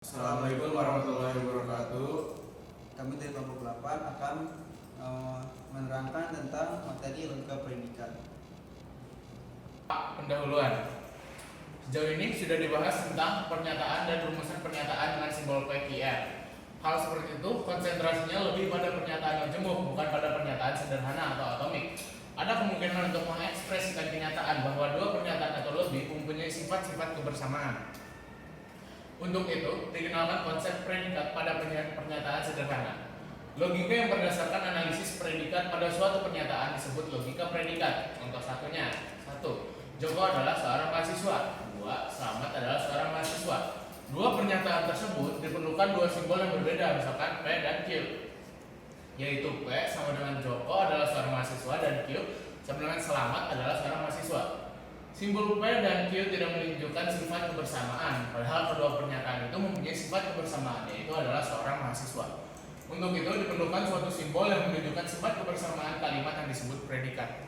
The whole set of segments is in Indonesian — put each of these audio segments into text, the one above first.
Assalamualaikum warahmatullahi wabarakatuh. Kami dari kelompok 8 akan menerangkan tentang materi logika predikat. Pendahuluan. Sejauh ini sudah dibahas tentang pernyataan dan rumusan pernyataan dengan simbol PQR. Hal seperti itu konsentrasinya lebih pada pernyataan majemuk, bukan pada pernyataan sederhana atau atomik. Ada kemungkinan untuk mengekspresikan kenyataan bahwa dua pernyataan atau lebih mempunyai sifat-sifat kebersamaan. Untuk itu, dikenalkan konsep predikat pada pernyataan sederhana. Logika yang berdasarkan analisis predikat pada suatu pernyataan disebut logika predikat. Contoh satunya, 1. Joko adalah seorang mahasiswa. 2. Slamet adalah seorang mahasiswa. Dua pernyataan tersebut diperlukan dua simbol yang berbeda, misalkan P dan Q. Yaitu P sama dengan Joko adalah seorang mahasiswa dan Q sama dengan Slamet adalah seorang mahasiswa. Simbol P dan Q tidak menunjukkan sifat kebersamaan, padahal kedua pernyataan itu mempunyai sifat kebersamaan, yaitu adalah seorang mahasiswa. Untuk itu diperlukan suatu simbol yang menunjukkan sifat kebersamaan kalimat yang disebut predikat.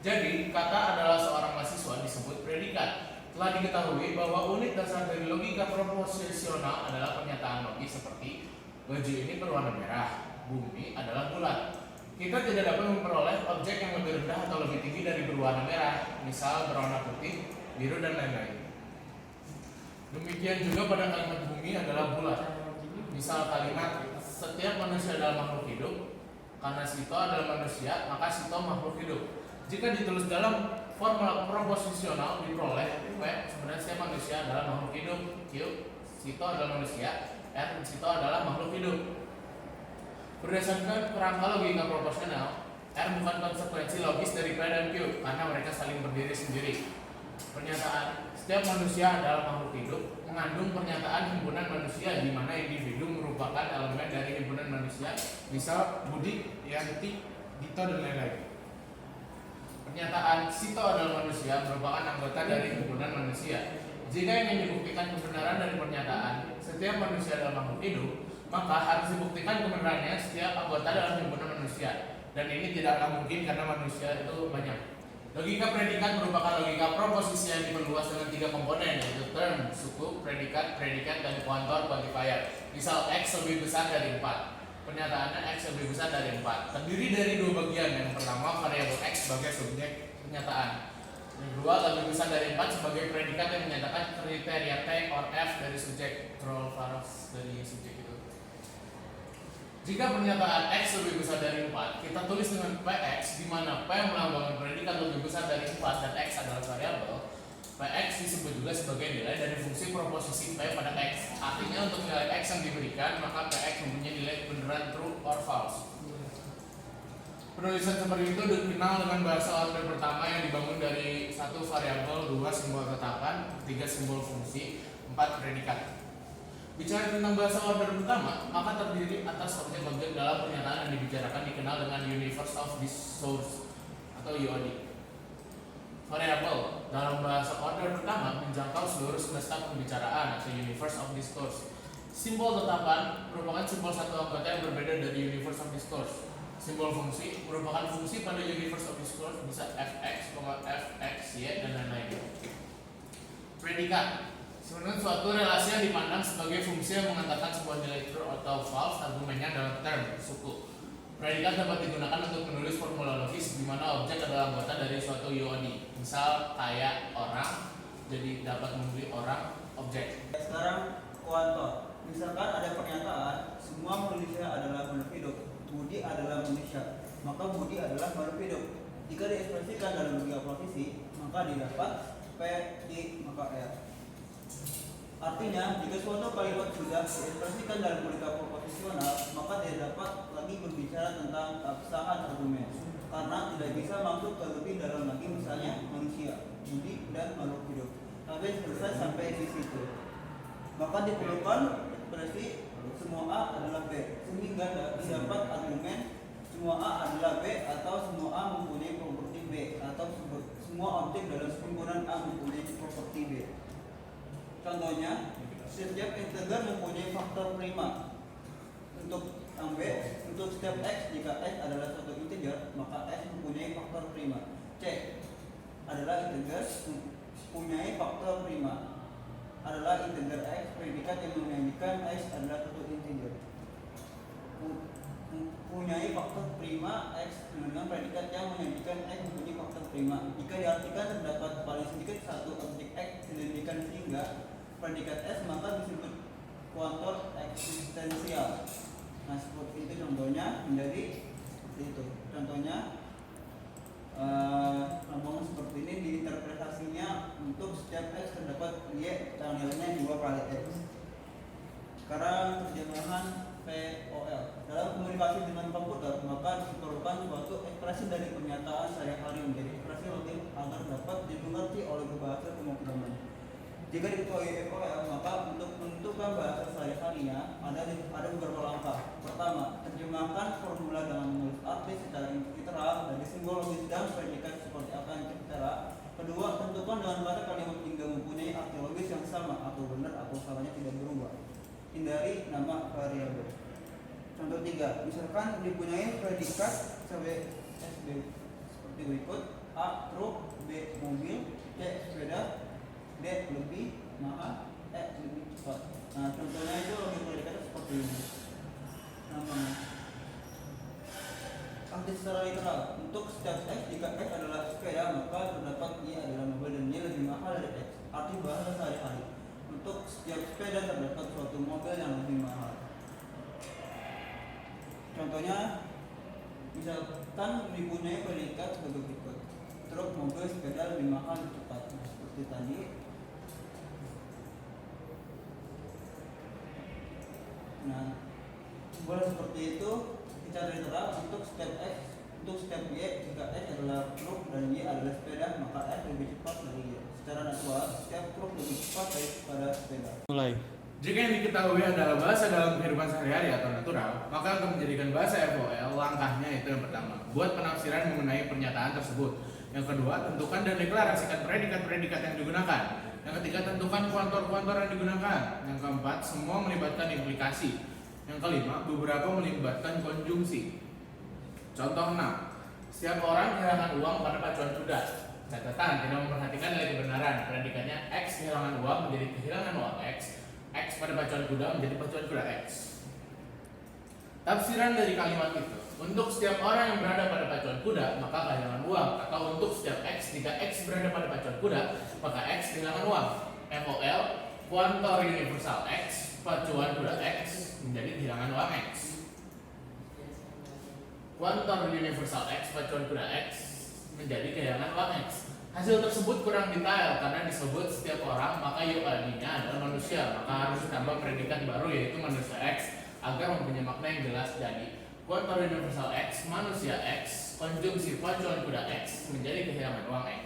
Jadi, kata adalah seorang mahasiswa disebut predikat. Telah diketahui bahwa unit dasar dari logika proposisional adalah pernyataan logis seperti baju ini berwarna merah, bumi adalah bulat. Kita tidak dapat memperoleh objek yang lebih rendah atau lebih tinggi dari berwarna merah, misal berwarna putih, biru, dan lain-lain. Demikian juga pada kalimat bumi adalah bulat. Misal kalimat setiap manusia adalah makhluk hidup, karena Sito adalah manusia, maka Sito makhluk hidup. Jika ditulis dalam formula proposisional diperoleh P sebenarnya setiap manusia adalah makhluk hidup, Q Sito adalah manusia, R Sito adalah makhluk hidup. Berdasarkan kerangka logika proporsional, R bukan konsekuensi logis dari P dan Q karena mereka saling berdiri sendiri. Pernyataan setiap manusia adalah makhluk hidup mengandung pernyataan himpunan manusia di mana individu merupakan elemen dari himpunan manusia, misal Budi, Yanti, Dito, dan lain-lain. Pernyataan Sito adalah manusia merupakan anggota dari himpunan manusia. Jika ingin dibuktikan kebenaran dari pernyataan setiap manusia adalah makhluk hidup, maka harus dibuktikan kebenarannya setiap anggota dalam himpunan manusia, dan ini tidaklah mungkin karena manusia itu banyak. Logika predikat merupakan logika proposisi yang diperluas dengan tiga komponen, yaitu term, suku, predikat, dan kuantor, quantifier. Misal X lebih besar dari 4. Pernyataannya X lebih besar dari 4. Terdiri dari dua bagian. Yang pertama variabel X sebagai subjek pernyataan. Yang kedua lebih besar dari 4 sebagai predikat yang menyatakan kriteria T or F dari subjek, troll varos dari subjek itu. Jika pernyataan X lebih besar dari 4, kita tulis dengan Px, di mana P melambangkan predikat lebih besar dari 4 dan X adalah variabel. Px disebut juga sebagai nilai dari fungsi proposisi P pada X. Artinya untuk nilai X yang diberikan, maka Px mempunyai nilai beneran true or false. Penulisan seperti itu dikenal dengan bahasa order pertama yang dibangun dari 1 variabel, 2 simbol tetapan, 3 simbol fungsi, 4 predikat. Bicara tentang bahasa order pertama, maka terdiri atas objek-objek dalam pernyataan yang dibicarakan dikenal dengan universe of discourse atau UOD. Variabel dalam bahasa order pertama menjangkau seluruh semesta pembicaraan atau universe of discourse. Simbol tetapan merupakan simbol satu anggota yang berbeda dari universe of discourse. Simbol fungsi merupakan fungsi pada universe of discourse, bisa fx, fx, y, dan lain-lain. Predikat sebenarnya suatu relasi yang dipandang sebagai fungsi yang mengatakan sebuah nilai true atau false argumennya dalam term suku. Predikat dapat digunakan untuk menulis formula logis di mana objek adalah anggota dari suatu UOD. Misal kayak orang, jadi dapat membeli orang objek. Sekarang kuantor. Misalkan ada pernyataan semua manusia adalah makhluk hidup, Budi adalah manusia, maka Budi adalah makhluk hidup. Jika diekspresikan dalam logika proposisi, maka didapat P di maka R. Artinya, jika suatu kalimat sudah diekspresikan dalam logika proposisional, maka tidak dapat lagi berbicara tentang keabsahan argumen, karena tidak bisa masuk ke lebih dalam lagi, misalnya manusia, Budi, dan makhluk hidup. Tapi selesai sampai di situ. Maka diperlukan ekspresi semua A adalah B, sehingga dapat argumen semua A adalah B atau semua A mempunyai properti B atau semua objek dalam himpunan A mempunyai properti B. Contohnya, setiap integer mempunyai faktor prima. Untuk yang B, untuk setiap X, jika X adalah suatu integer, maka X mempunyai faktor prima. C adalah integer mempunyai faktor prima. adalah integer X, predikat yang menjadikan X adalah suatu integer. Mempunyai faktor prima X dengan predikat yang menjadikan X mempunyai faktor prima. Jika diartikan terdapat paling sedikit satu objek X sedemikian sehingga predikat S, maka disebut kuantor eksistensial. Nah, seperti itu contohnya, menjadi seperti itu. Contohnya lambang seperti ini diinterpretasinya untuk setiap X terdapat Y yang nilainya 2 kali X. Sekarang terjemahan POL. Dalam komunikasi dengan komputer, maka diperlukan suatu ekspresi dari pernyataan sehari-hari menjadi ekspresi logik agar dapat dimengerti oleh bahasa pemrograman. Jika diketahui FOL, maka untuk menentukan bahasa sehari-harinya ada beberapa langkah. Pertama, terjemahkan formula dengan menulis arti secara literal dari simbol logis dan predikat seperti apa yang tertera. Kedua, tentukan dengan kata kalimat hingga mempunyai arti logis yang sama atau benar atau salahnya tidak berubah. Hindari nama variabel. Contoh 3, misalkan dipunyai predikat SB seperti berikut: A truk, B mobil, C sepeda, D lebih mahal, E lebih cepat. Nah, contohnya itu logik predikatnya seperti ini. Namanya arti secara literal, untuk setiap X, jika X adalah sepeda, maka terdapat Y adalah mobil dan Y lebih mahal dari X. Arti bahasa sehari-hari, untuk setiap sepeda terdapat suatu mobil yang lebih mahal. Contohnya, misalkan dipunyai predikat sebagai berikut: truk, mobil, sepeda lebih mahal dan cepat. Nah, seperti tadi. Nah, boleh seperti itu secara literal untuk setiap X, untuk setiap Y, jika X adalah truk dan Y adalah sepeda, maka X lebih cepat dari Y. Secara natural, setiap truk lebih cepat daripada sepeda. Mulai. Jika yang diketahui adalah bahasa dalam kehidupan sehari-hari atau natural, maka untuk menjadikan bahasa FOL, langkahnya itu yang pertama, buat penafsiran mengenai pernyataan tersebut. Yang kedua, tentukan dan deklarasikan predikat-predikat yang digunakan. Yang ketiga, tentukan kuantor-kuantor yang digunakan. Yang keempat, semua melibatkan implikasi. Yang kelima, beberapa melibatkan konjungsi. Contoh 6, setiap orang kehilangan uang pada pacuan kuda. Catatan, tidak memperhatikan nilai kebenaran. Predikatnya X kehilangan uang menjadi kehilangan uang X. X pada pacuan kuda menjadi pacuan kuda X. Tafsiran dari kalimat itu: untuk setiap orang yang berada pada pacuan kuda, maka kehilangan uang. Atau untuk setiap X, jika X berada pada pacuan kuda, maka X kehilangan uang. FOL, kuantor universal X, pacuan kuda X menjadi kehilangan uang X. Kuantor universal X, pacuan kuda X menjadi kehilangan uang X. Hasil tersebut kurang detail karena disebut setiap orang, maka UAD-nya adalah manusia, maka harus ditambah predikat baru yaitu manusia X agar mempunyai makna yang jelas. Jadi kuantor universal X, manusia X, konjungsi pacuan kuda X menjadi kehilangan uang X.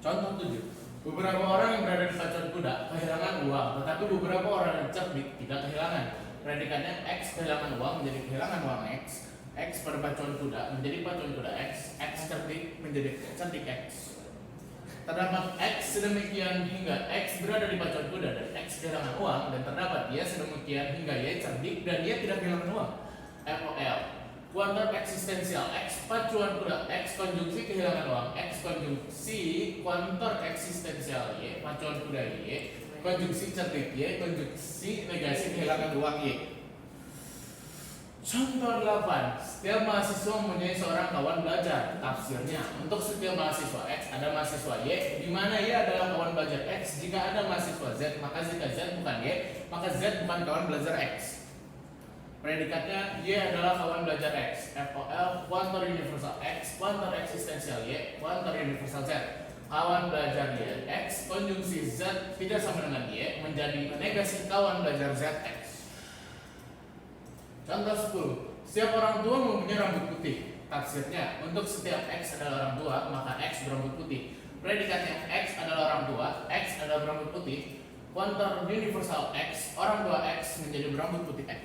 Contoh 7, beberapa orang yang berada di pacuan kuda kehilangan uang, tetapi beberapa orang yang cerdik tidak kehilangan. Predikatnya X kehilangan uang menjadi kehilangan uang X. X pada pacuan kuda menjadi pacuan kuda X. X cerdik menjadi cerdik X. Terdapat X sedemikian hingga X berada di pacuan kuda dan X kehilangan uang, dan terdapat Y sedemikian hingga Y cerdik dan Y tidak kehilangan uang. FOL, kuantor eksistensial X, pacuan kuda X, konjungsi kehilangan uang X, konjungsi kuantor eksistensial Y, pacuan kuda Y, konjungsi cerdik Y, konjungsi negasi kehilangan uang Y. Contoh 8, setiap mahasiswa mempunyai seorang kawan belajar. Tafsirnya, untuk setiap mahasiswa X ada mahasiswa Y, di mana Y adalah kawan belajar X. Jika ada mahasiswa Z, maka jika Z bukan Y, maka Z bukan kawan belajar X. Predikatnya Y adalah kawan belajar X. FOL, kuantor universal X, kuantor eksistensial Y, kuantor universal Z. Kawan belajar Y X, konjungsi Z tidak sama dengan Y, menjadi negasi kawan belajar Z X. Contoh 10, setiap orang tua mempunyai rambut putih. Tafsirnya, untuk setiap X adalah orang tua, maka X berambut putih. Predikatnya X adalah orang tua, X adalah berambut putih. Kuantor universal X, orang tua X menjadi berambut putih X.